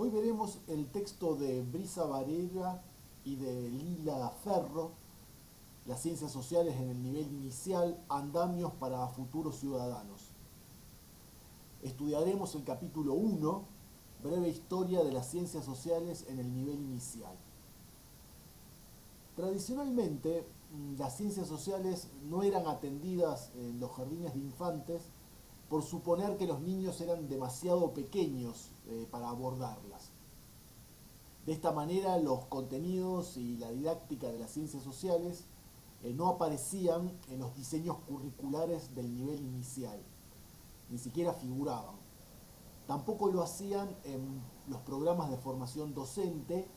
Hoy veremos el texto de Brisa Varela y de Lila Ferro, Las ciencias sociales en el nivel inicial, andamios para futuros ciudadanos. Estudiaremos el capítulo 1, breve historia de las ciencias sociales en el nivel inicial. Tradicionalmente, las ciencias sociales no eran atendidas en los jardines de infantes por suponer que los niños eran demasiado pequeños para abordarlas. De esta manera, los contenidos y la didáctica de las ciencias sociales no aparecían en los diseños curriculares del nivel inicial, ni siquiera figuraban. Tampoco lo hacían en los programas de formación docente,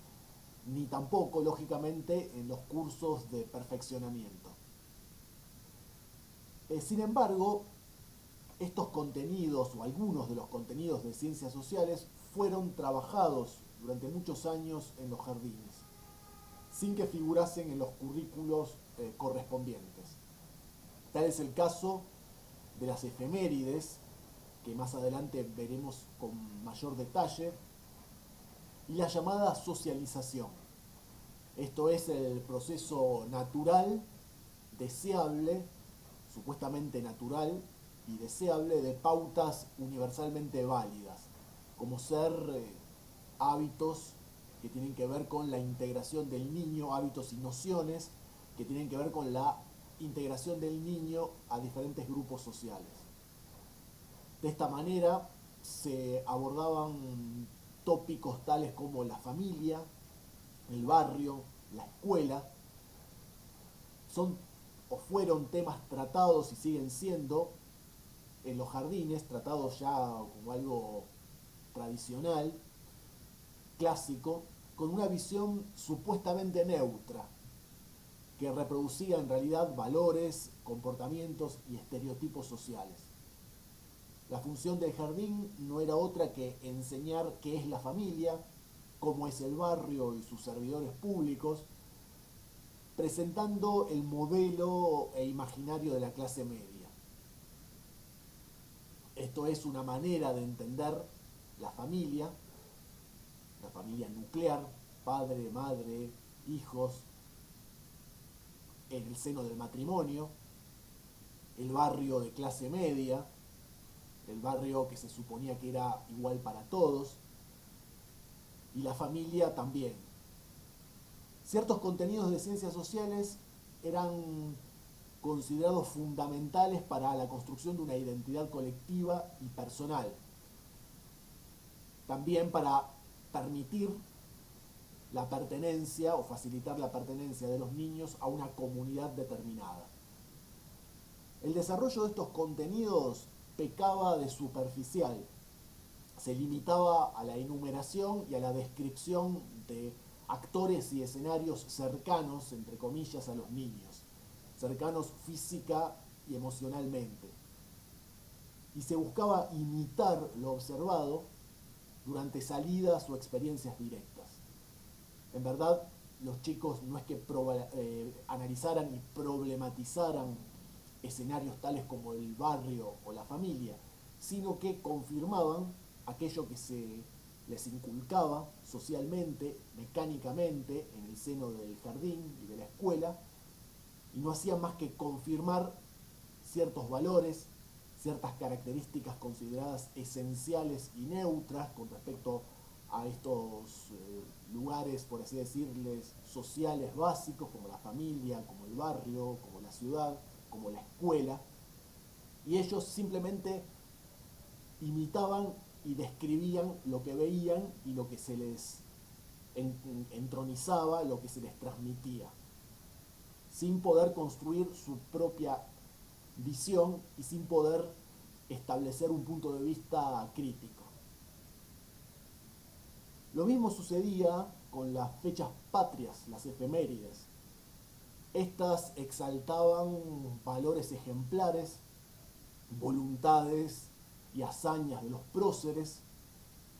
ni tampoco, lógicamente, en los cursos de perfeccionamiento. Sin embargo, estos contenidos o algunos de los contenidos de ciencias sociales fueron trabajados durante muchos años en los jardines, sin que figurasen en los currículos correspondientes. Tal es el caso de las efemérides, que más adelante veremos con mayor detalle, y la llamada socialización. Esto es el proceso natural, deseable, supuestamente natural y deseable, de pautas universalmente válidas, como ser hábitos que tienen que ver con la integración del niño, hábitos y nociones que tienen que ver con la integración del niño a diferentes grupos sociales. De esta manera se abordaban tópicos tales como la familia, el barrio, la escuela. Son o fueron temas tratados y siguen siendo en los jardines, tratados ya como algo tradicional, clásico, con una visión supuestamente neutra, que reproducía en realidad valores, comportamientos y estereotipos sociales. La función del jardín no era otra que enseñar qué es la familia, cómo es el barrio y sus servidores públicos, presentando el modelo e imaginario de la clase media. Esto es una manera de entender la familia nuclear, padre, madre, hijos, en el seno del matrimonio, el barrio de clase media, el barrio que se suponía que era igual para todos, y la familia también. Ciertos contenidos de ciencias sociales eran considerados fundamentales para la construcción de una identidad colectiva y personal. También para permitir la pertenencia o facilitar la pertenencia de los niños a una comunidad determinada. El desarrollo de estos contenidos pecaba de superficial, se limitaba a la enumeración y a la descripción de actores y escenarios cercanos, entre comillas, a los niños, cercanos física y emocionalmente. Y se buscaba imitar lo observado durante salidas o experiencias directas. En verdad, los chicos no es que analizaran y problematizaran escenarios tales como el barrio o la familia, sino que confirmaban aquello que se les inculcaba socialmente, mecánicamente, en el seno del jardín y de la escuela, y no hacían más que confirmar ciertos valores, ciertas características consideradas esenciales y neutras con respecto a estos lugares, por así decirles, sociales básicos, como la familia, como el barrio, como la ciudad, como la escuela, y ellos simplemente imitaban y describían lo que veían y lo que se les entronizaba, lo que se les transmitía, sin poder construir su propia visión y sin poder establecer un punto de vista crítico. Lo mismo sucedía con las fechas patrias, las efemérides. Estas exaltaban valores ejemplares, voluntades y hazañas de los próceres,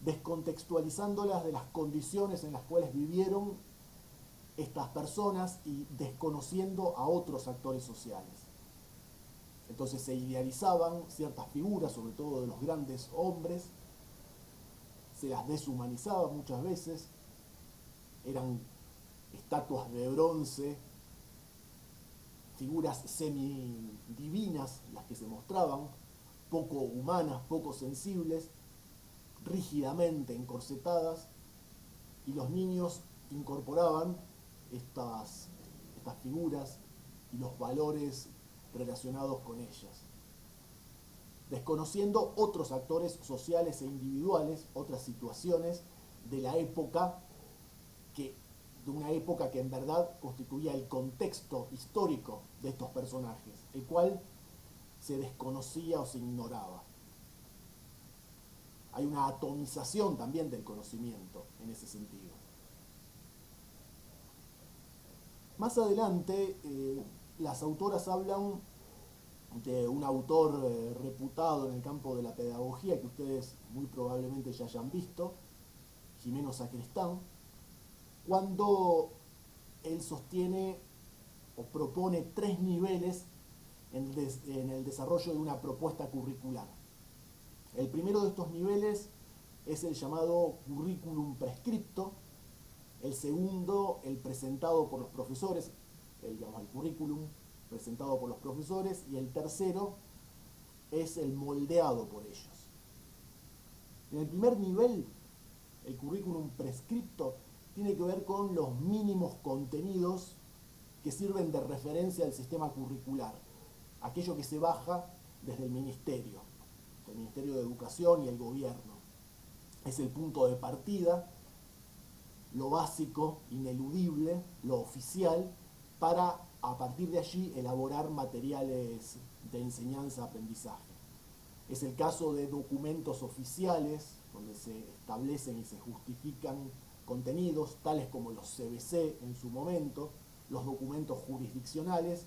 descontextualizándolas de las condiciones en las cuales vivieron estas personas y desconociendo a otros actores sociales. Entonces se idealizaban ciertas figuras, sobre todo de los grandes hombres, se las deshumanizaba muchas veces, eran estatuas de bronce, figuras semidivinas las que se mostraban, poco humanas, poco sensibles, rígidamente encorsetadas, y los niños incorporaban estas figuras y los valores relacionados con ellas, desconociendo otros actores sociales e individuales, otras situaciones de la época, de una época que en verdad constituía el contexto histórico de estos personajes, el cual se desconocía o se ignoraba. Hay una atomización también del conocimiento en ese sentido. Más adelante, las autoras hablan de un autor reputado en el campo de la pedagogía que ustedes muy probablemente ya hayan visto, Gimeno Sacristán, cuando él sostiene o propone 3 niveles en el desarrollo de una propuesta curricular. El primero de estos niveles es el llamado currículum prescripto, el segundo, el presentado por los profesores, el currículum presentado por los profesores, y el tercero es el moldeado por ellos. En el primer nivel, el currículum prescripto tiene que ver con los mínimos contenidos que sirven de referencia al sistema curricular, aquello que se baja desde el Ministerio de Educación y el gobierno. Es el punto de partida, lo básico, ineludible, lo oficial, para a partir de allí elaborar materiales de enseñanza-aprendizaje. Es el caso de documentos oficiales, donde se establecen y se justifican contenidos, tales como los CBC en su momento, los documentos jurisdiccionales,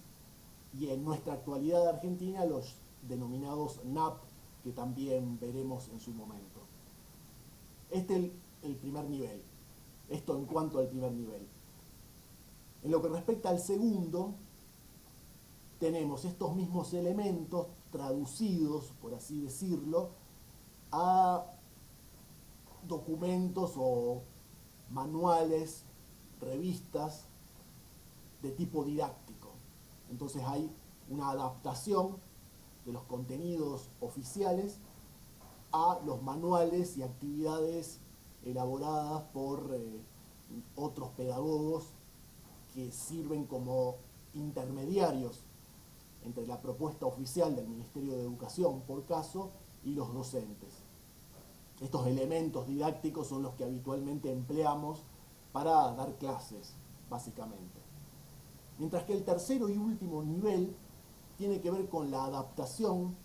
y en nuestra actualidad argentina los denominados NAP, que también veremos en su momento. Este es el primer nivel. Esto en cuanto al primer nivel. En lo que respecta al segundo, tenemos estos mismos elementos traducidos, por así decirlo, a documentos o manuales, revistas de tipo didáctico. Entonces hay una adaptación de los contenidos oficiales a los manuales y actividades elaboradas por otros pedagogos que sirven como intermediarios entre la propuesta oficial del Ministerio de Educación, por caso, y los docentes. Estos elementos didácticos son los que habitualmente empleamos para dar clases, básicamente. Mientras que el tercero y último nivel tiene que ver con la adaptación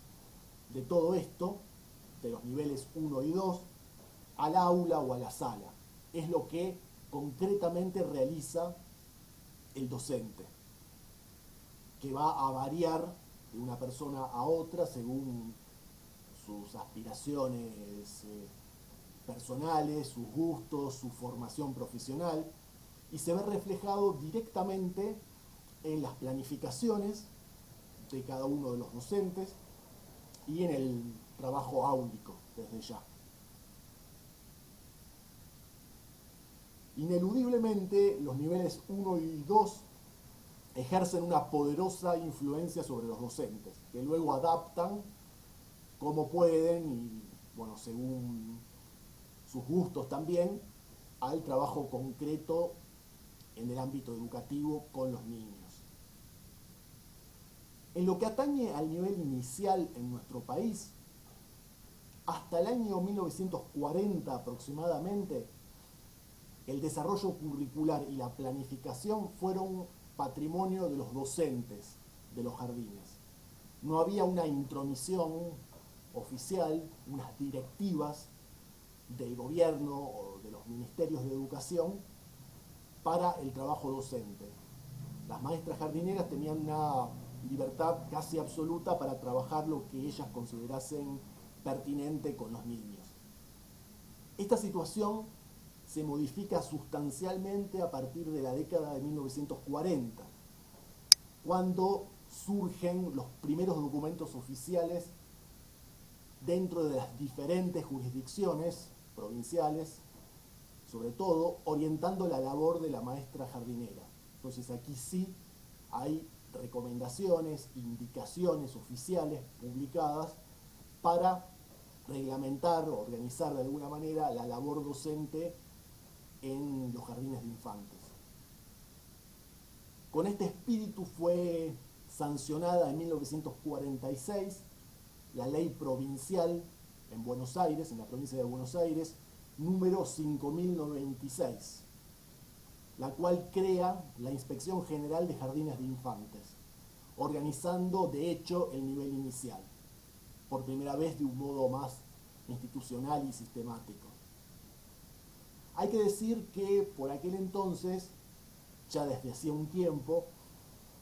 de todo esto, de los niveles 1 y 2, al aula o a la sala. Es lo que concretamente realiza el docente, que va a variar de una persona a otra según sus aspiraciones personales, sus gustos, su formación profesional, y se ve reflejado directamente en las planificaciones de cada uno de los docentes y en el trabajo áulico desde ya. Ineludiblemente, los niveles 1 y 2 ejercen una poderosa influencia sobre los docentes, que luego adaptan como pueden y, bueno, según sus gustos también, al trabajo concreto en el ámbito educativo con los niños. En lo que atañe al nivel inicial en nuestro país, hasta el año 1940 aproximadamente, el desarrollo curricular y la planificación fueron patrimonio de los docentes de los jardines. No había una intromisión oficial, unas directivas del gobierno o de los ministerios de educación para el trabajo docente. Las maestras jardineras tenían una libertad casi absoluta para trabajar lo que ellas considerasen pertinente con los niños. Esta situación se modifica sustancialmente a partir de la década de 1940, cuando surgen los primeros documentos oficiales dentro de las diferentes jurisdicciones provinciales, sobre todo orientando la labor de la maestra jardinera. Entonces aquí sí hay recomendaciones, indicaciones oficiales publicadas para reglamentar o organizar de alguna manera la labor docente en los jardines de infantes. Con este espíritu fue sancionada en 1946 la ley provincial en Buenos Aires, en la provincia de Buenos Aires, número 5096, la cual crea la Inspección General de Jardines de Infantes, organizando de hecho el nivel inicial, por primera vez de un modo más institucional y sistemático. Hay que decir que por aquel entonces, ya desde hacía un tiempo,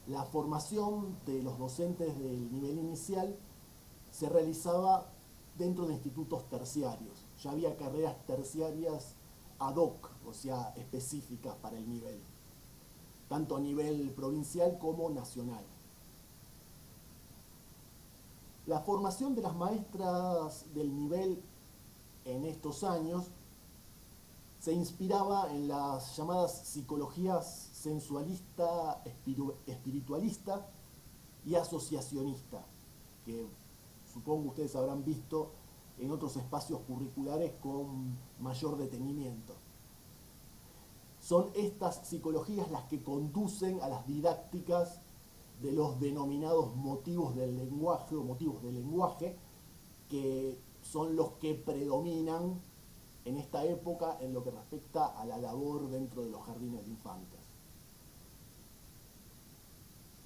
la formación de los docentes del nivel inicial se realizaba dentro de institutos terciarios. Ya había carreras terciarias ad hoc, o sea, específicas para el nivel, tanto a nivel provincial como nacional. La formación de las maestras del nivel en estos años se inspiraba en las llamadas psicologías sensualista, espiritualista y asociacionista, que supongo ustedes habrán visto en otros espacios curriculares con mayor detenimiento. Son estas psicologías las que conducen a las didácticas de los denominados motivos del lenguaje o motivos del lenguaje, que son los que predominan en esta época en lo que respecta a la labor dentro de los jardines de infantes.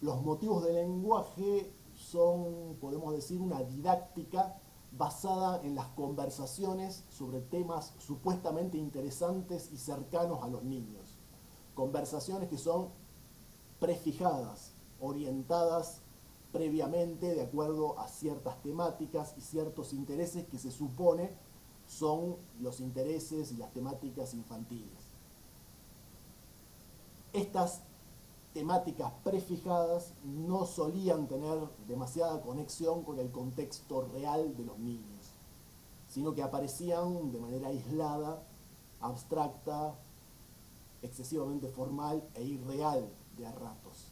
Los motivos del lenguaje son, podemos decir, una didáctica basada en las conversaciones sobre temas supuestamente interesantes y cercanos a los niños. Conversaciones que son prefijadas, orientadas previamente de acuerdo a ciertas temáticas y ciertos intereses que se supone son los intereses y las temáticas infantiles. Estas temáticas prefijadas no solían tener demasiada conexión con el contexto real de los niños, sino que aparecían de manera aislada, abstracta, excesivamente formal e irreal de a ratos.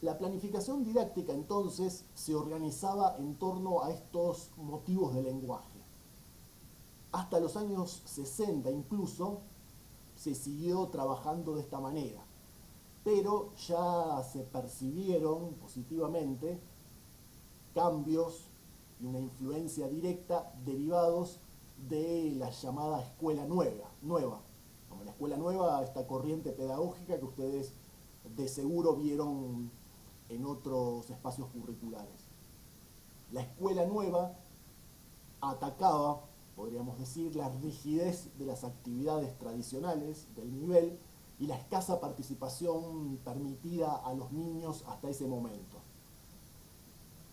La planificación didáctica entonces se organizaba en torno a estos motivos de lenguaje. Hasta los años 60 incluso se siguió trabajando de esta manera, pero ya se percibieron positivamente cambios y una influencia directa derivados de la llamada escuela nueva. Como la escuela nueva, esta corriente pedagógica que ustedes de seguro vieron en otros espacios curriculares. La escuela nueva atacaba, podríamos decir, la rigidez de las actividades tradicionales del nivel y la escasa participación permitida a los niños hasta ese momento.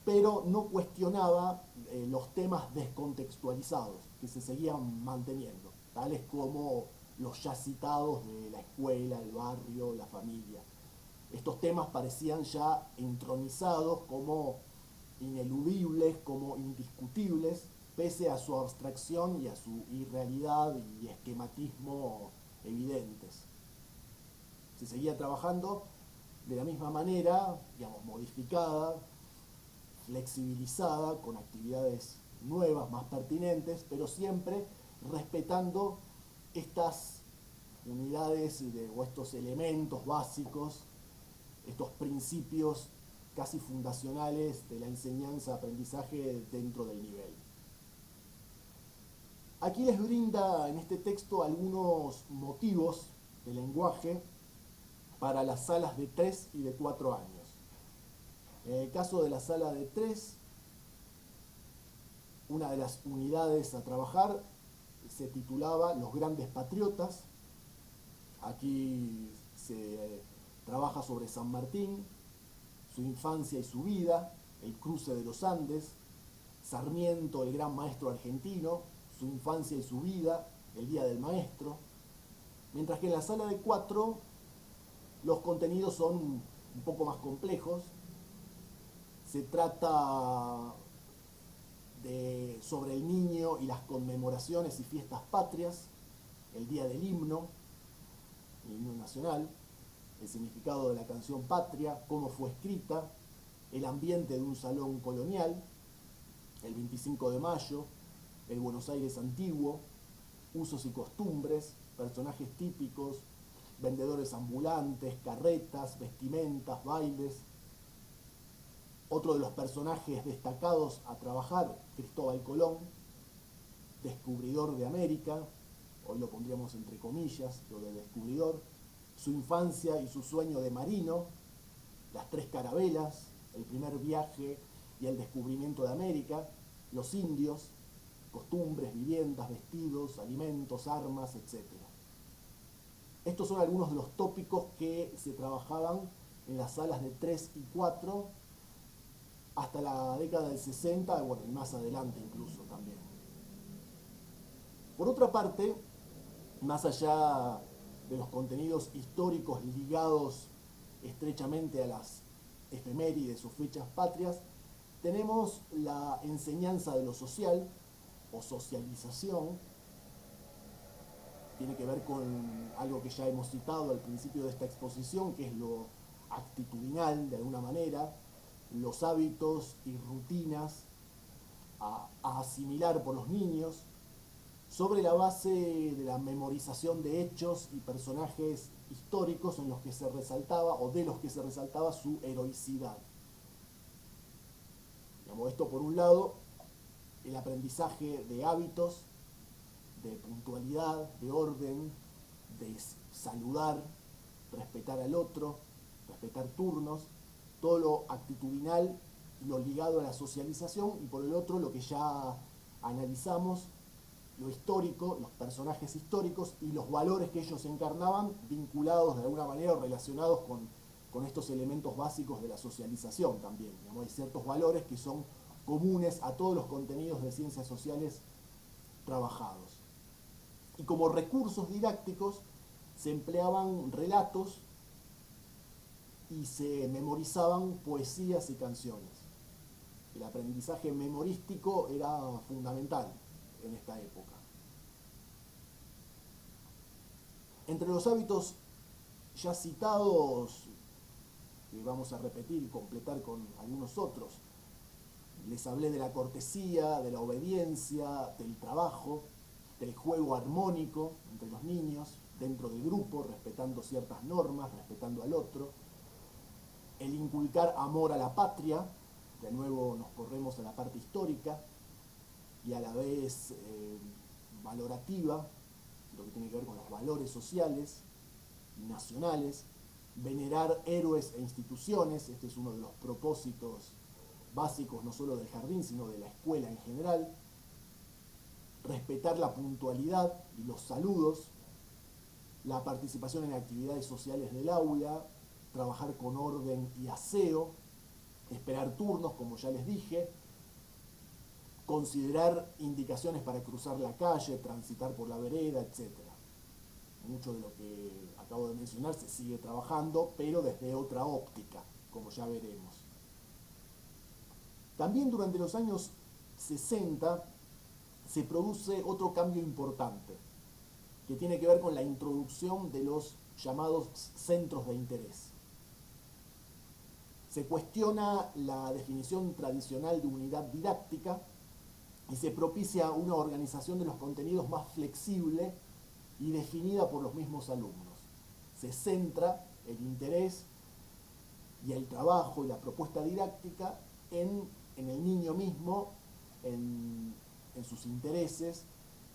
Pero no cuestionaba los temas descontextualizados que se seguían manteniendo, tales como los ya citados de la escuela, el barrio, la familia. Estos temas parecían ya entronizados como ineludibles, como indiscutibles, pese a su abstracción y a su irrealidad y esquematismo evidentes. Se seguía trabajando de la misma manera, digamos, modificada, flexibilizada, con actividades nuevas, más pertinentes, pero siempre respetando estas unidades o estos elementos básicos, estos principios casi fundacionales de la enseñanza-aprendizaje dentro del nivel. Aquí les brinda en este texto algunos motivos de lenguaje para las salas de 3 y de 4 años. En el caso de la sala de 3, una de las unidades a trabajar se titulaba Los Grandes Patriotas. Aquí se trabaja sobre San Martín, su infancia y su vida, el cruce de los Andes, Sarmiento, el gran maestro argentino, su infancia y su vida, el Día del Maestro. Mientras que en la sala de 4 los contenidos son un poco más complejos. Se trata sobre el niño y las conmemoraciones y fiestas patrias, el día del himno, el himno nacional, el significado de la canción patria, cómo fue escrita, el ambiente de un salón colonial, el 25 de mayo, el Buenos Aires antiguo, usos y costumbres, personajes típicos, vendedores ambulantes, carretas, vestimentas, bailes. Otro de los personajes destacados a trabajar, Cristóbal Colón, descubridor de América, hoy lo pondríamos entre comillas, lo de descubridor, su infancia y su sueño de marino, las tres carabelas, el primer viaje y el descubrimiento de América, los indios, costumbres, viviendas, vestidos, alimentos, armas, etc. Estos son algunos de los tópicos que se trabajaban en las salas de 3 y 4 hasta la década del 60, bueno, y más adelante incluso también. Por otra parte, más allá de los contenidos históricos ligados estrechamente a las efemérides o fechas patrias, tenemos la enseñanza de lo social o socialización. Tiene que ver con algo que ya hemos citado al principio de esta exposición, que es lo actitudinal, de alguna manera, los hábitos y rutinas a asimilar por los niños, sobre la base de la memorización de hechos y personajes históricos en los que se resaltaba, o de los que se resaltaba, su heroicidad. Digamos, esto por un lado, el aprendizaje de hábitos, de puntualidad, de orden, de saludar, respetar al otro, respetar turnos, todo lo actitudinal y lo ligado a la socialización, y por el otro lo que ya analizamos, lo histórico, los personajes históricos y los valores que ellos encarnaban, vinculados de alguna manera o relacionados con estos elementos básicos de la socialización también. Digamos, hay ciertos valores que son comunes a todos los contenidos de ciencias sociales trabajados. Y como recursos didácticos se empleaban relatos y se memorizaban poesías y canciones. El aprendizaje memorístico era fundamental en esta época. Entre los hábitos ya citados, que vamos a repetir y completar con algunos otros, les hablé de la cortesía, de la obediencia, del trabajo, del juego armónico entre los niños, dentro del grupo, respetando ciertas normas, respetando al otro, el inculcar amor a la patria, de nuevo nos corremos a la parte histórica, y a la vez valorativa, lo que tiene que ver con los valores sociales y nacionales, venerar héroes e instituciones. Este es uno de los propósitos básicos no solo del jardín, sino de la escuela en general, respetar la puntualidad y los saludos, la participación en actividades sociales del aula, trabajar con orden y aseo, esperar turnos, como ya les dije, considerar indicaciones para cruzar la calle, transitar por la vereda, etc. Mucho de lo que acabo de mencionar se sigue trabajando, pero desde otra óptica, como ya veremos. También durante los años 60 se produce otro cambio importante, que tiene que ver con la introducción de los llamados centros de interés. Se cuestiona la definición tradicional de unidad didáctica y se propicia una organización de los contenidos más flexible y definida por los mismos alumnos. Se centra el interés y el trabajo y la propuesta didáctica en el niño mismo, en sus intereses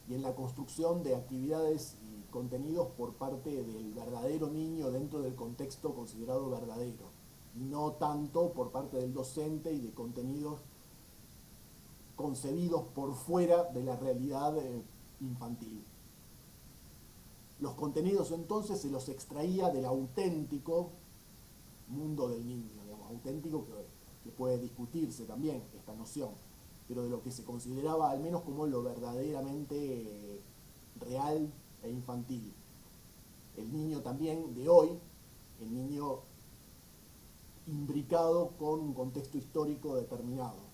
y en la construcción de actividades y contenidos por parte del verdadero niño dentro del contexto considerado verdadero, y no tanto por parte del docente y de contenidos concebidos por fuera de la realidad infantil. Los contenidos entonces se los extraía del auténtico mundo del niño, digamos, auténtico que puede discutirse también esta noción, pero de lo que se consideraba al menos como lo verdaderamente real e infantil. El niño también de hoy, el niño imbricado con un contexto histórico determinado.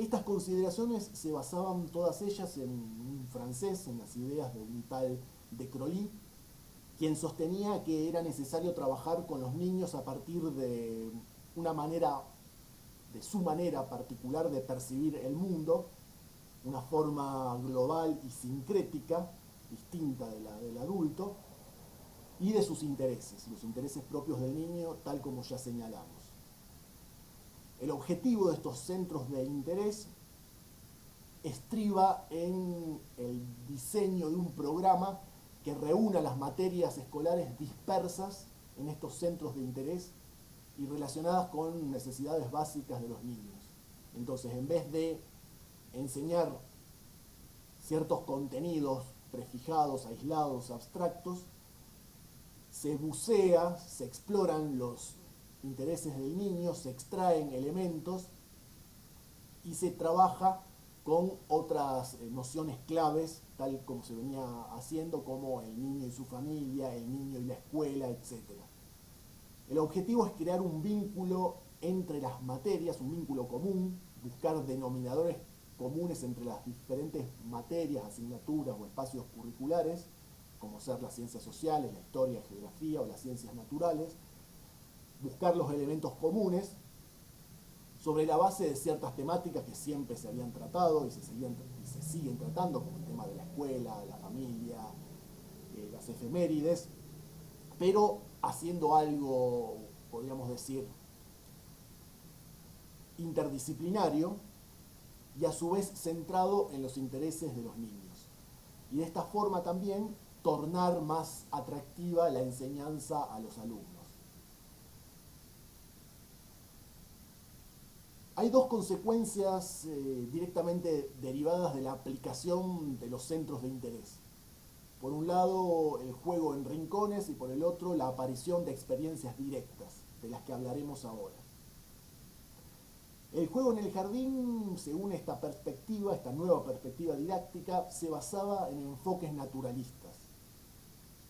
Estas consideraciones se basaban todas ellas en un francés, en las ideas de un tal de Crolly, quien sostenía que era necesario trabajar con los niños a partir de una manera, de su manera particular de percibir el mundo, una forma global y sincrética, distinta de la del adulto, y de sus intereses, los intereses propios del niño, tal como ya señalamos. El objetivo de estos centros de interés estriba en el diseño de un programa que reúna las materias escolares dispersas en estos centros de interés y relacionadas con necesidades básicas de los niños. Entonces, en vez de enseñar ciertos contenidos prefijados, aislados, abstractos, se bucea, se exploran los intereses del niño, se extraen elementos y se trabaja con otras nociones claves, tal como se venía haciendo, como el niño y su familia, el niño y la escuela, etc. El objetivo es crear un vínculo entre las materias, un vínculo común, buscar denominadores comunes entre las diferentes materias, asignaturas o espacios curriculares, como ser las ciencias sociales, la historia, la geografía o las ciencias naturales, buscar los elementos comunes sobre la base de ciertas temáticas que siempre se habían tratado y se siguen tratando, como el tema de la escuela, la familia, las efemérides, pero haciendo algo, podríamos decir, interdisciplinario y a su vez centrado en los intereses de los niños. Y de esta forma también tornar más atractiva la enseñanza a los alumnos. Hay dos consecuencias directamente derivadas de la aplicación de los centros de interés. Por un lado, el juego en rincones y por el otro, la aparición de experiencias directas, de las que hablaremos ahora. El juego en el jardín, según esta perspectiva, esta nueva perspectiva didáctica, se basaba en enfoques naturalistas,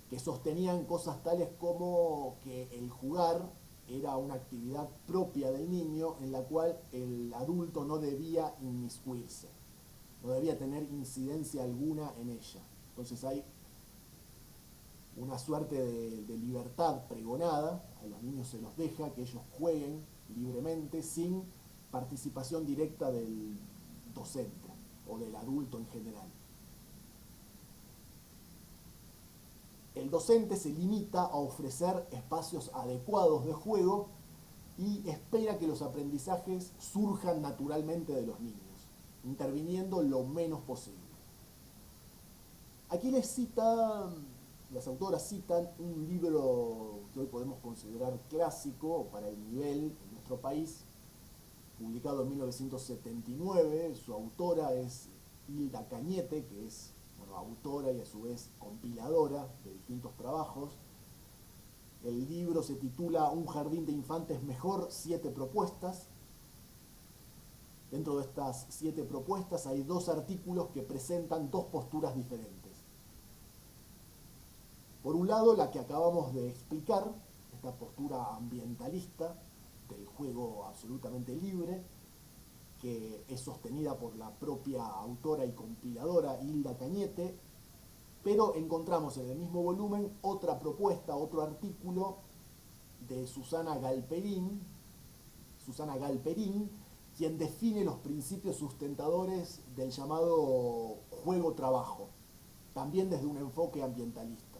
que sostenían cosas tales como que el jugar era una actividad propia del niño en la cual el adulto no debía inmiscuirse, no debía tener incidencia alguna en ella. Entonces hay una suerte de libertad pregonada, a los niños se los deja que ellos jueguen libremente sin participación directa del docente o del adulto en general. El docente se limita a ofrecer espacios adecuados de juego y espera que los aprendizajes surjan naturalmente de los niños, interviniendo lo menos posible. Aquí las autoras citan un libro que hoy podemos considerar clásico para el nivel en nuestro país, publicado en 1979. Su autora es Hilda Cañete, que es autora y a su vez compiladora de distintos trabajos. El libro se titula Un jardín de infantes mejor, 7 propuestas. Dentro de estas 7 propuestas hay 2 artículos que presentan 2 posturas diferentes. Por un lado, la que acabamos de explicar, esta postura ambientalista del juego absolutamente libre, que es sostenida por la propia autora y compiladora Hilda Cañete, pero encontramos en el mismo volumen otra propuesta, otro artículo de Susana Galperín, quien define los principios sustentadores del llamado juego-trabajo, también desde un enfoque ambientalista.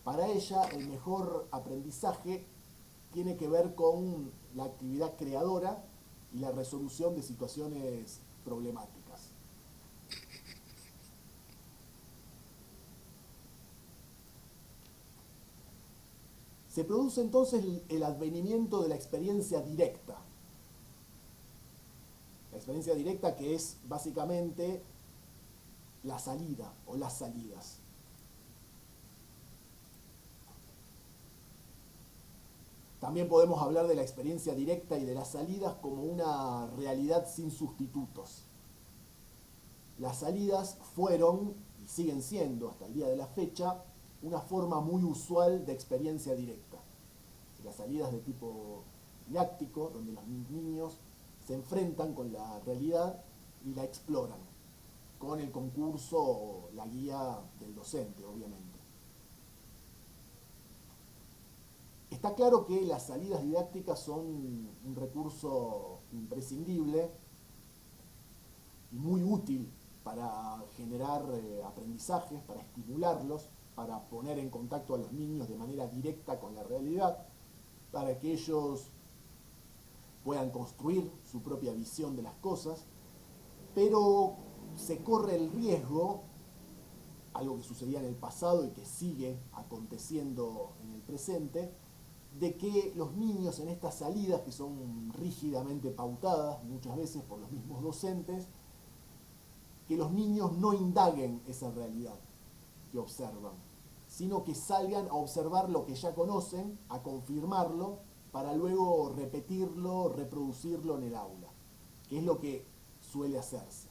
Para ella, el mejor aprendizaje tiene que ver con la actividad creadora y la resolución de situaciones problemáticas. Se produce entonces el advenimiento de la experiencia directa. La experiencia directa, que es básicamente la salida o las salidas. También podemos hablar de la experiencia directa y de las salidas como una realidad sin sustitutos. Las salidas fueron, y siguen siendo hasta el día de la fecha, una forma muy usual de experiencia directa. Las salidas de tipo didáctico, donde los niños se enfrentan con la realidad y la exploran, con el concurso o la guía del docente, obviamente. Está claro que las salidas didácticas son un recurso imprescindible y muy útil para generar aprendizajes, para estimularlos, para poner en contacto a los niños de manera directa con la realidad, para que ellos puedan construir su propia visión de las cosas, pero se corre el riesgo, algo que sucedía en el pasado y que sigue aconteciendo en el presente, de que los niños en estas salidas, que son rígidamente pautadas muchas veces por los mismos docentes, que los niños no indaguen esa realidad que observan, sino que salgan a observar lo que ya conocen, a confirmarlo, para luego repetirlo, reproducirlo en el aula, que es lo que suele hacerse.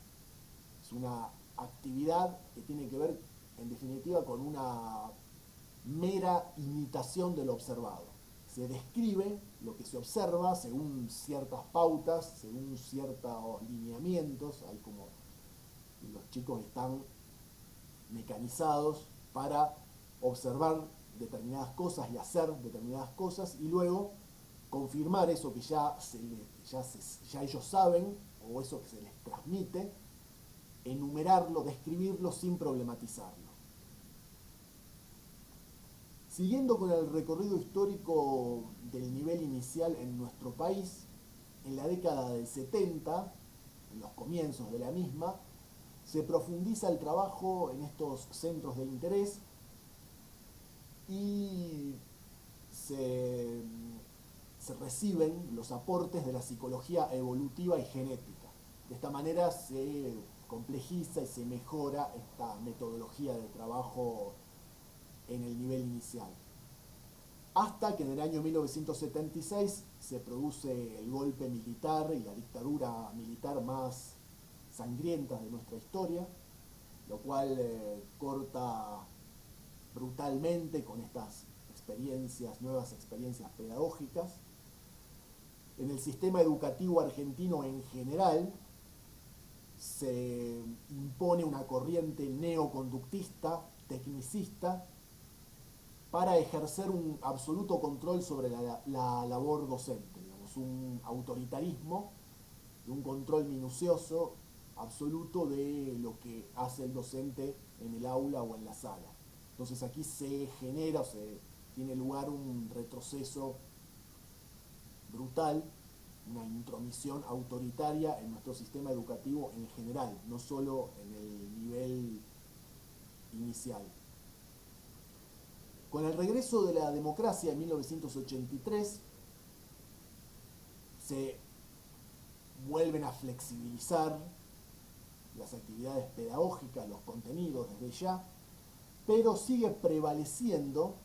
Es una actividad que tiene que ver, en definitiva, con una mera imitación de lo observado. Se describe lo que se observa según ciertas pautas, según ciertos lineamientos. Hay como los chicos están mecanizados para observar determinadas cosas y hacer determinadas cosas y luego confirmar eso que ya ellos saben o eso que se les transmite, enumerarlo, describirlo sin problematizarlo. Siguiendo con el recorrido histórico del nivel inicial en nuestro país, en la década del 70, en los comienzos de la misma, se profundiza el trabajo en estos centros de interés y se reciben los aportes de la psicología evolutiva y genética. De esta manera se complejiza y se mejora esta metodología de trabajo en el nivel inicial. Hasta que en el año 1976 se produce el golpe militar y la dictadura militar más sangrientas de nuestra historia, lo cual corta brutalmente con estas nuevas experiencias pedagógicas. En el sistema educativo argentino en general se impone una corriente neoconductista, tecnicista, para ejercer un absoluto control sobre la labor docente, digamos, un autoritarismo, un control minucioso, absoluto de lo que hace el docente en el aula o en la sala. Entonces aquí se genera o se tiene lugar un retroceso brutal, una intromisión autoritaria en nuestro sistema educativo en general, no solo en el nivel inicial. Con el regreso de la democracia en 1983, se vuelven a flexibilizar las actividades pedagógicas, los contenidos desde ya, pero sigue prevaleciendo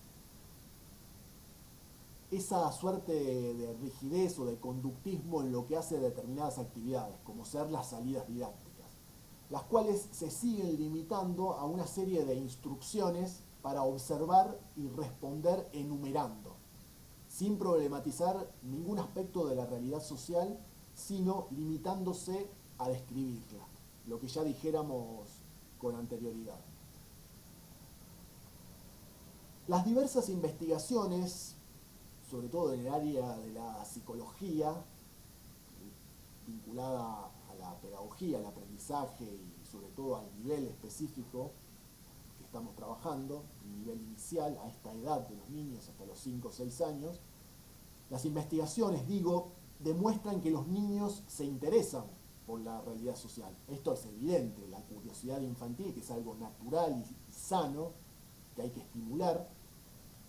esa suerte de rigidez o de conductismo en lo que hace determinadas actividades, como ser las salidas didácticas, las cuales se siguen limitando a una serie de instrucciones para observar y responder enumerando, sin problematizar ningún aspecto de la realidad social, sino limitándose a describirla, lo que ya dijéramos con anterioridad. Las diversas investigaciones, sobre todo en el área de la psicología, vinculada a la pedagogía, al aprendizaje y sobre todo al nivel específico que estamos trabajando, el nivel inicial, a esta edad de los niños, hasta los 5 o 6 años, las investigaciones, demuestran que los niños se interesan por la realidad social. Esto es evidente, la curiosidad infantil, que es algo natural y sano, que hay que estimular,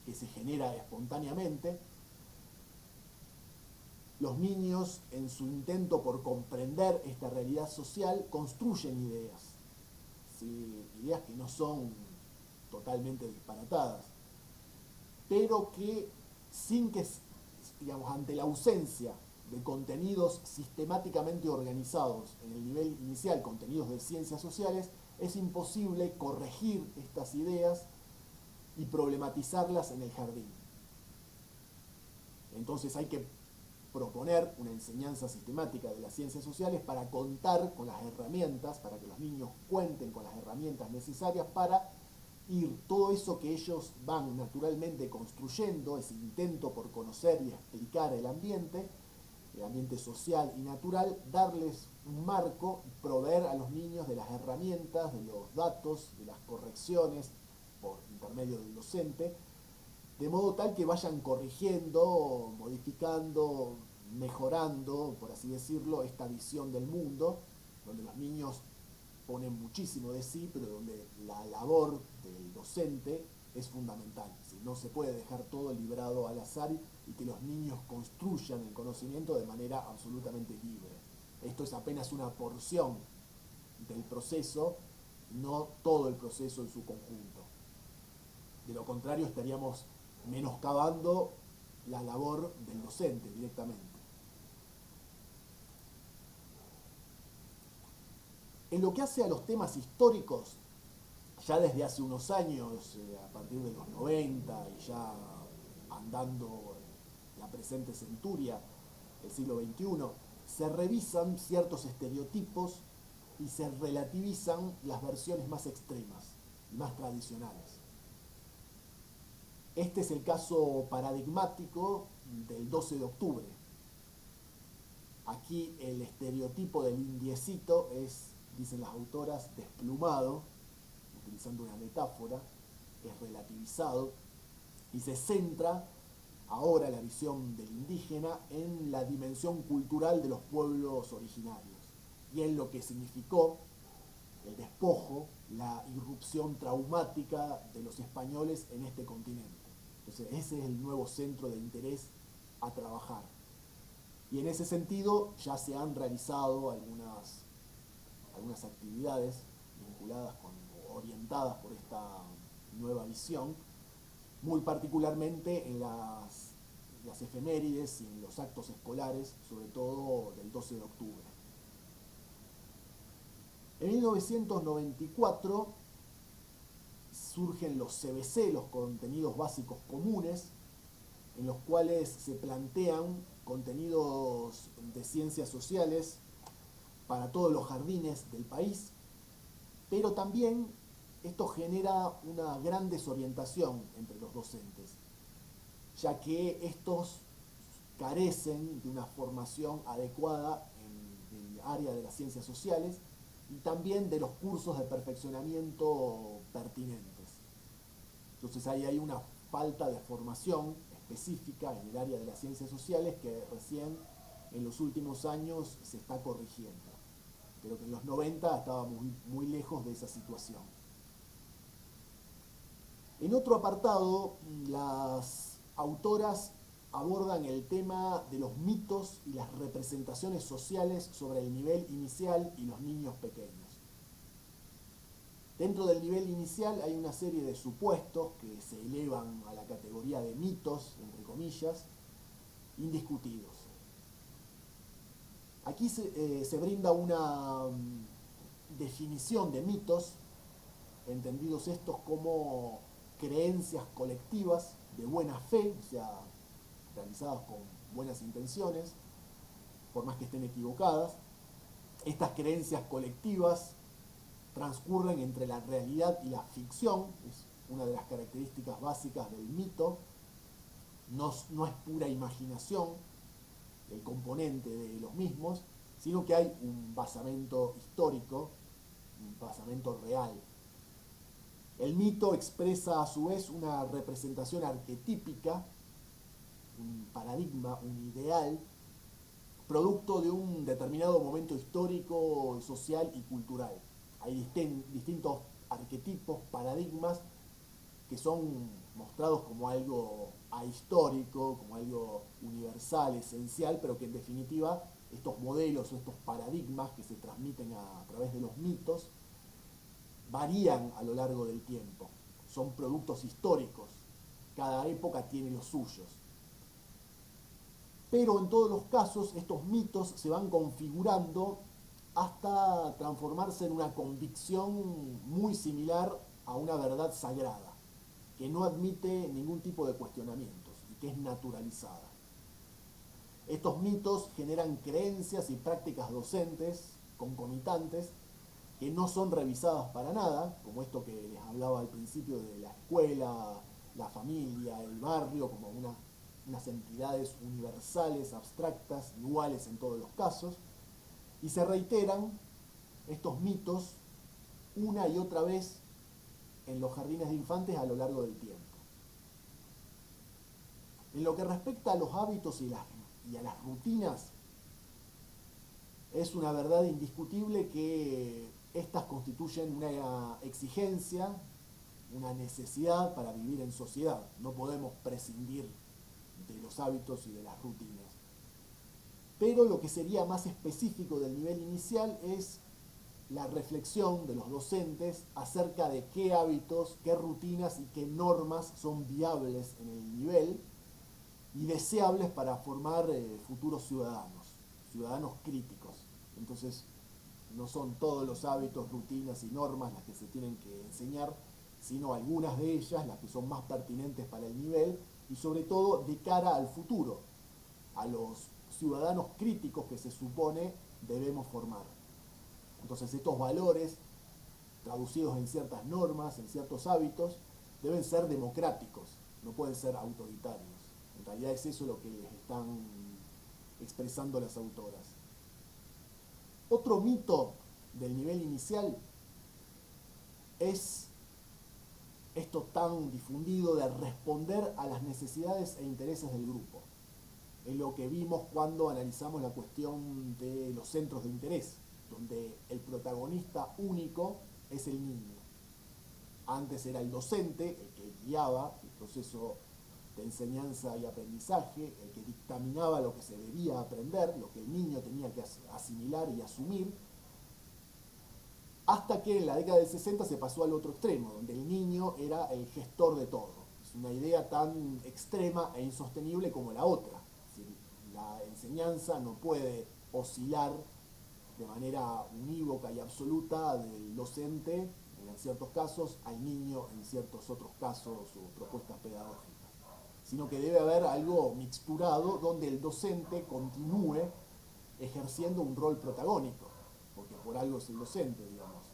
que se genera espontáneamente. Los niños, en su intento por comprender esta realidad social, construyen ideas, ¿sí? Ideas que no son totalmente disparatadas, pero que sin que, digamos, ante la ausencia de contenidos sistemáticamente organizados en el nivel inicial, contenidos de ciencias sociales, es imposible corregir estas ideas y problematizarlas en el jardín. Entonces hay que proponer una enseñanza sistemática de las ciencias sociales para contar con las herramientas, para que los niños cuenten con las herramientas necesarias para ir todo eso que ellos van naturalmente construyendo, ese intento por conocer y explicar el ambiente social y natural, darles un marco, proveer a los niños de las herramientas, de los datos, de las correcciones por intermedio del docente, de modo tal que vayan corrigiendo, modificando, mejorando, por así decirlo, esta visión del mundo, donde los niños ponen muchísimo de sí, pero donde la labor del docente es fundamental. Si no se puede dejar todo librado al azar y que los niños construyan el conocimiento de manera absolutamente libre. Esto es apenas una porción del proceso, no todo el proceso en su conjunto. De lo contrario, estaríamos menoscabando la labor del docente directamente. En lo que hace a los temas históricos, ya desde hace unos años, a partir de los 90 y ya andando la presente centuria, el siglo XXI, se revisan ciertos estereotipos y se relativizan las versiones más extremas y más tradicionales. Este es el caso paradigmático del 12 de octubre. Aquí el estereotipo del indiecito es, dicen las autoras, desplumado, utilizando una metáfora, es relativizado y se centra ahora la visión del indígena en la dimensión cultural de los pueblos originarios y en lo que significó el despojo, la irrupción traumática de los españoles en este continente. Entonces ese es el nuevo centro de interés a trabajar. Y en ese sentido ya se han realizado algunas actividades vinculadas o orientadas por esta nueva visión, muy particularmente en las efemérides y en los actos escolares, sobre todo del 12 de octubre. En 1994 surgen los CBC, los contenidos básicos comunes, en los cuales se plantean contenidos de ciencias sociales para todos los jardines del país, pero también esto genera una gran desorientación entre los docentes, ya que estos carecen de una formación adecuada en el área de las ciencias sociales y también de los cursos de perfeccionamiento pertinentes. Entonces ahí hay una falta de formación específica en el área de las ciencias sociales que recién en los últimos años se está corrigiendo, pero que en los 90 estaba muy lejos de esa situación. En otro apartado, las autoras abordan el tema de los mitos y las representaciones sociales sobre el nivel inicial y los niños pequeños. Dentro del nivel inicial hay una serie de supuestos que se elevan a la categoría de mitos, entre comillas, indiscutidos. Aquí se brinda una definición de mitos, entendidos estos como creencias colectivas de buena fe, o sea, realizadas con buenas intenciones, por más que estén equivocadas. Estas creencias colectivas transcurren entre la realidad y la ficción, es una de las características básicas del mito. No es pura imaginación el componente de los mismos, sino que hay un basamento histórico, un basamento real. El mito expresa a su vez una representación arquetípica, un paradigma, un ideal, producto de un determinado momento histórico, social y cultural. Hay distintos arquetipos, paradigmas, que son mostrados como algo ahistórico, como algo universal, esencial, pero que en definitiva estos modelos o estos paradigmas que se transmiten a través de los mitos varían a lo largo del tiempo. Son productos históricos. Cada época tiene los suyos. Pero en todos los casos estos mitos se van configurando hasta transformarse en una convicción muy similar a una verdad sagrada, que no admite ningún tipo de cuestionamientos y que es naturalizada. Estos mitos generan creencias y prácticas docentes concomitantes que no son revisadas para nada, como esto que les hablaba al principio de la escuela, la familia, el barrio, como unas entidades universales, abstractas, iguales en todos los casos, y se reiteran estos mitos una y otra vez en los jardines de infantes a lo largo del tiempo. En lo que respecta a los hábitos y a las rutinas, es una verdad indiscutible que estas constituyen una exigencia, una necesidad para vivir en sociedad. No podemos prescindir de los hábitos y de las rutinas. Pero lo que sería más específico del nivel inicial es la reflexión de los docentes acerca de qué hábitos, qué rutinas y qué normas son viables en el nivel y deseables para formar futuros ciudadanos críticos. Entonces, no son todos los hábitos, rutinas y normas las que se tienen que enseñar, sino algunas de ellas, las que son más pertinentes para el nivel, y sobre todo de cara al futuro, a los ciudadanos críticos que se supone debemos formar. Entonces, estos valores, traducidos en ciertas normas, en ciertos hábitos, deben ser democráticos, no pueden ser autoritarios. En realidad es eso lo que les están expresando las autoras. Otro mito del nivel inicial es esto tan difundido de responder a las necesidades e intereses del grupo. Es lo que vimos cuando analizamos la cuestión de los centros de interés, donde el protagonista único es el niño. Antes era el docente el que guiaba el proceso de enseñanza y aprendizaje, el que dictaminaba lo que se debía aprender, lo que el niño tenía que asimilar y asumir, hasta que en la década del 60 se pasó al otro extremo, donde el niño era el gestor de todo. Es una idea tan extrema e insostenible como la otra. Es decir, la enseñanza no puede oscilar de manera unívoca y absoluta del docente, en ciertos casos, al niño en ciertos otros casos o propuestas pedagógicas, sino que debe haber algo mixturado donde el docente continúe ejerciendo un rol protagónico, porque por algo es el docente, digamos.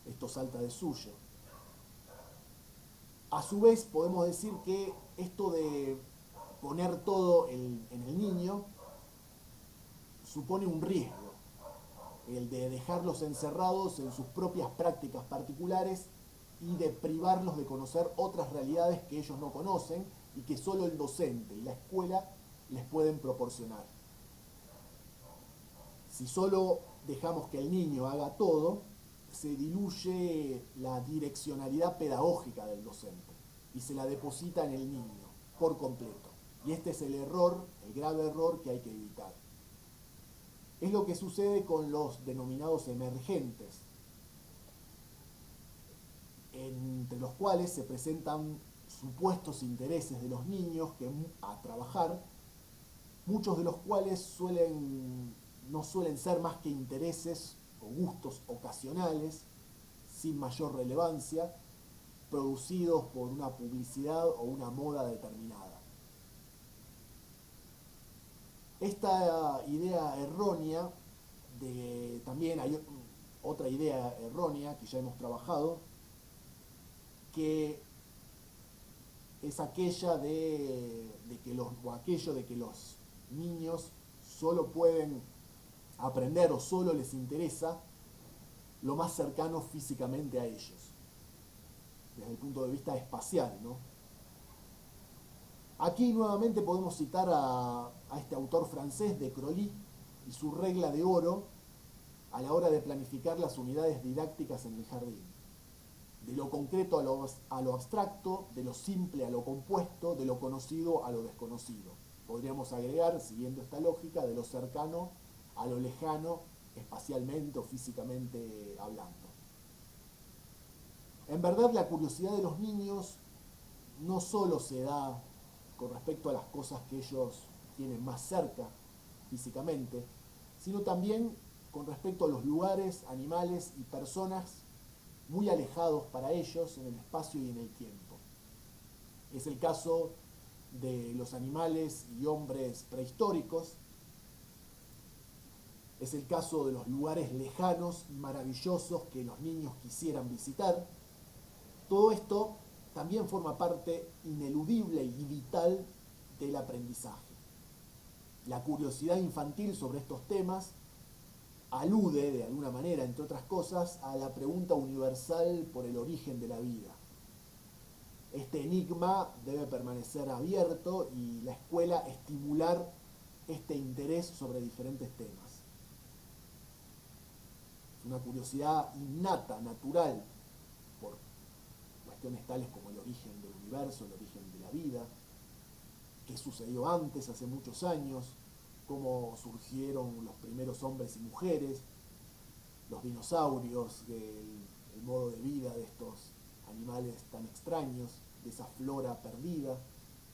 Esto salta de suyo. A su vez, podemos decir que esto de poner todo en el niño supone un riesgo, el de dejarlos encerrados en sus propias prácticas particulares y de privarlos de conocer otras realidades que ellos no conocen y que solo el docente y la escuela les pueden proporcionar. Si solo dejamos que el niño haga todo, se diluye la direccionalidad pedagógica del docente y se la deposita en el niño por completo. Y este es el error, el grave error que hay que evitar. Es lo que sucede con los denominados emergentes, entre los cuales se presentan supuestos intereses de los niños a trabajar, muchos de los cuales no suelen ser más que intereses o gustos ocasionales, sin mayor relevancia, producidos por una publicidad o una moda determinada. Esta idea errónea, también hay otra idea errónea que ya hemos trabajado, que es aquello de que los niños solo pueden aprender o solo les interesa lo más cercano físicamente a ellos, desde el punto de vista espacial, ¿no? Aquí nuevamente podemos citar a este autor francés de Crolly y su regla de oro a la hora de planificar las unidades didácticas en el jardín. De lo concreto a lo abstracto, de lo simple a lo compuesto, de lo conocido a lo desconocido. Podríamos agregar, siguiendo esta lógica, de lo cercano a lo lejano, espacialmente o físicamente hablando. En verdad, la curiosidad de los niños no solo se da con respecto a las cosas que ellos tienen más cerca físicamente, sino también con respecto a los lugares, animales y personas muy alejados para ellos en el espacio y en el tiempo. Es el caso de los animales y hombres prehistóricos. Es el caso de los lugares lejanos y maravillosos que los niños quisieran visitar. Todo esto también forma parte ineludible y vital del aprendizaje. La curiosidad infantil sobre estos temas alude, de alguna manera, entre otras cosas, a la pregunta universal por el origen de la vida. Este enigma debe permanecer abierto y la escuela estimular este interés sobre diferentes temas. Es una curiosidad innata, natural, por cuestiones tales como el origen del universo, el origen de la vida, qué sucedió antes, hace muchos años, cómo surgieron los primeros hombres y mujeres, los dinosaurios, el modo de vida de estos animales tan extraños, de esa flora perdida.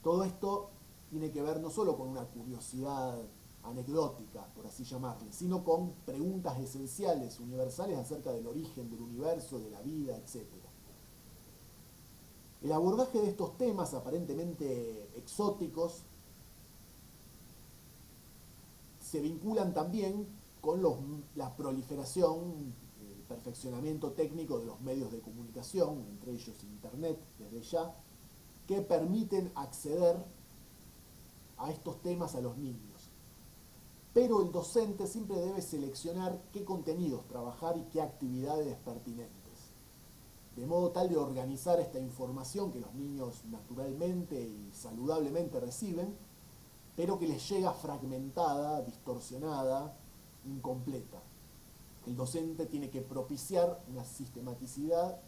Todo esto tiene que ver no solo con una curiosidad anecdótica, por así llamarle, sino con preguntas esenciales, universales acerca del origen del universo, de la vida, etc. El abordaje de estos temas aparentemente exóticos se vinculan también con la proliferación, el perfeccionamiento técnico de los medios de comunicación, entre ellos Internet, desde ya, que permiten acceder a estos temas a los niños. Pero el docente siempre debe seleccionar qué contenidos trabajar y qué actividades pertinentes, de modo tal de organizar esta información que los niños naturalmente y saludablemente reciben, pero que les llega fragmentada, distorsionada, incompleta. El docente tiene que propiciar una sistematicidad,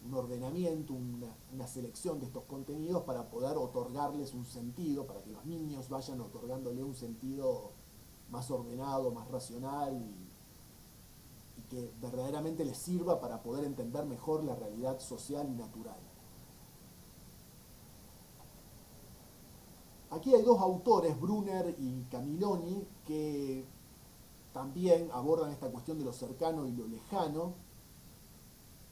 un ordenamiento, una selección de estos contenidos para poder otorgarles un sentido, para que los niños vayan otorgándole un sentido más ordenado, más racional y que verdaderamente les sirva para poder entender mejor la realidad social y natural. Aquí hay dos autores, Brunner y Camilloni, que también abordan esta cuestión de lo cercano y lo lejano.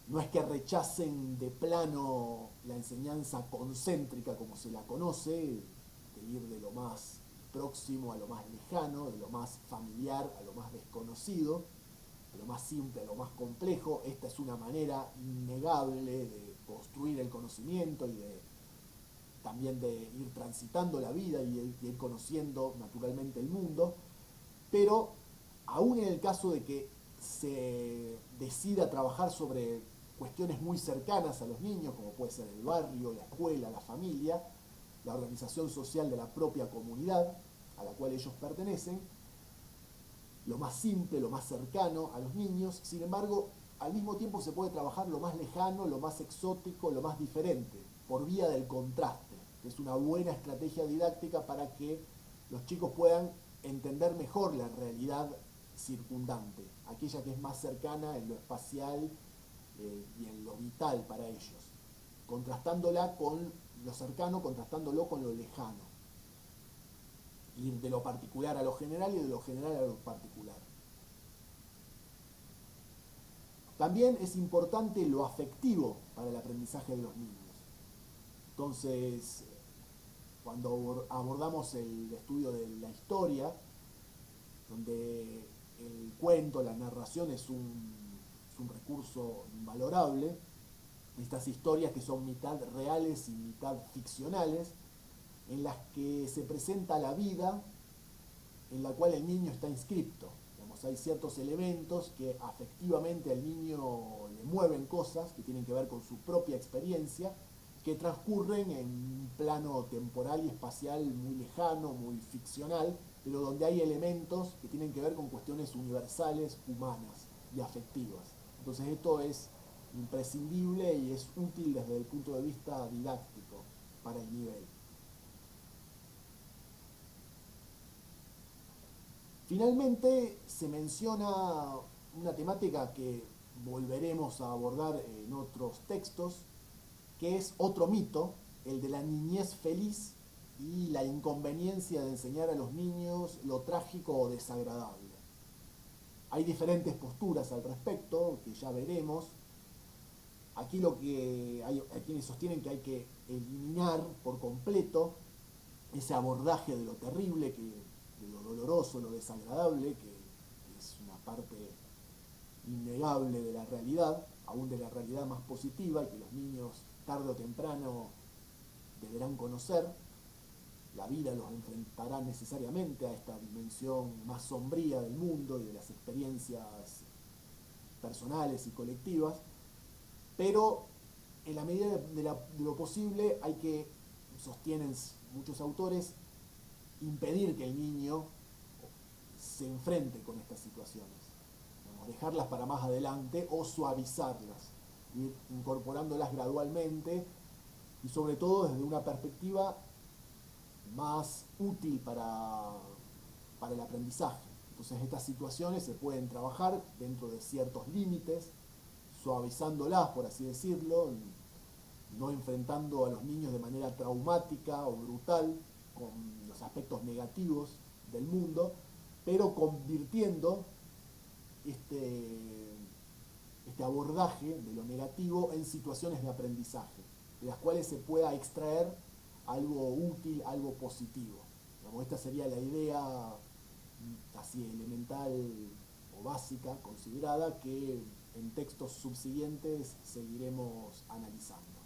No es que rechacen de plano la enseñanza concéntrica como se la conoce, de ir de lo más próximo a lo más lejano, de lo más familiar a lo más desconocido, de lo más simple a lo más complejo. Esta es una manera innegable de construir el conocimiento y también de ir transitando la vida y de ir conociendo naturalmente el mundo, pero aún en el caso de que se decida trabajar sobre cuestiones muy cercanas a los niños, como puede ser el barrio, la escuela, la familia, la organización social de la propia comunidad a la cual ellos pertenecen, lo más simple, lo más cercano a los niños. Sin embargo, al mismo tiempo se puede trabajar lo más lejano, lo más exótico, lo más diferente, por vía del contraste, que es una buena estrategia didáctica para que los chicos puedan entender mejor la realidad circundante, aquella que es más cercana en lo espacial y en lo vital para ellos, contrastándola con lo cercano, contrastándolo con lo lejano, ir de lo particular a lo general y de lo general a lo particular. También es importante lo afectivo para el aprendizaje de los niños. Entonces, cuando abordamos el estudio de la historia, donde el cuento, la narración es un recurso invalorable, estas historias que son mitad reales y mitad ficcionales, en las que se presenta la vida en la cual el niño está inscripto. Digamos, hay ciertos elementos que afectivamente al niño le mueven cosas que tienen que ver con su propia experiencia, que transcurren en un plano temporal y espacial muy lejano, muy ficcional, pero donde hay elementos que tienen que ver con cuestiones universales, humanas y afectivas. Entonces esto es imprescindible y es útil desde el punto de vista didáctico para el nivel. Finalmente se menciona una temática que volveremos a abordar en otros textos, que es otro mito, el de la niñez feliz y la inconveniencia de enseñar a los niños lo trágico o desagradable. Hay diferentes posturas al respecto, que ya veremos. Aquí hay quienes sostienen que hay que eliminar por completo ese abordaje de lo terrible, de lo doloroso, lo desagradable, que es una parte innegable de la realidad, aún de la realidad más positiva, y que los niños tarde o temprano deberán conocer. La vida los enfrentará necesariamente a esta dimensión más sombría del mundo y de las experiencias personales y colectivas, pero en la medida de lo posible hay que, sostienen muchos autores, impedir que el niño se enfrente con estas situaciones, dejarlas para más adelante o suavizarlas, ir incorporándolas gradualmente y sobre todo desde una perspectiva más útil para el aprendizaje. Entonces estas situaciones se pueden trabajar dentro de ciertos límites, suavizándolas, por así decirlo, no enfrentando a los niños de manera traumática o brutal con los aspectos negativos del mundo, pero convirtiendo este, este abordaje de lo negativo en situaciones de aprendizaje, de las cuales se pueda extraer algo útil, algo positivo. Digamos, esta sería la idea así elemental o básica considerada que en textos subsiguientes seguiremos analizando.